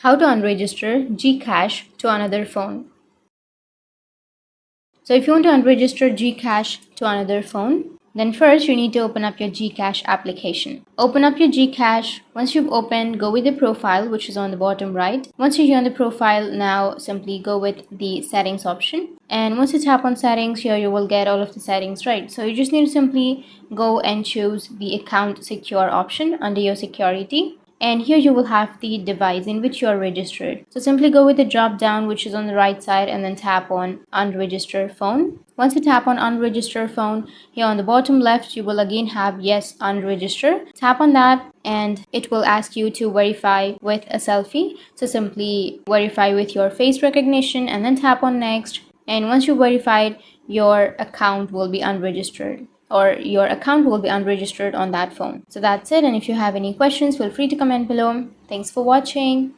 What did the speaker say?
How to unregister Gcash to another phone. So if you want to unregister Gcash to another phone, then first you need to open up your Gcash application. Open up your Gcash. Once you've opened, go with the profile, which is on the bottom right. Once you're here on the profile, now simply go with the settings option. And once you tap on settings, here you will get all of the settings, right? So you just need to simply go and choose the account secure option under your security. And here you will have the device in which you are registered. So simply go with the drop down, which is on the right side, and then tap on unregistered phone. Once you tap on unregistered phone, here on the bottom left you will again have yes unregister. Tap on that and it will ask you to verify with a selfie. So simply verify with your face recognition and then tap on next. And once you verified, your account will be unregistered, or your account will be unregistered on that phone. So that's it, and if you have any questions, feel free to comment below. Thanks for watching.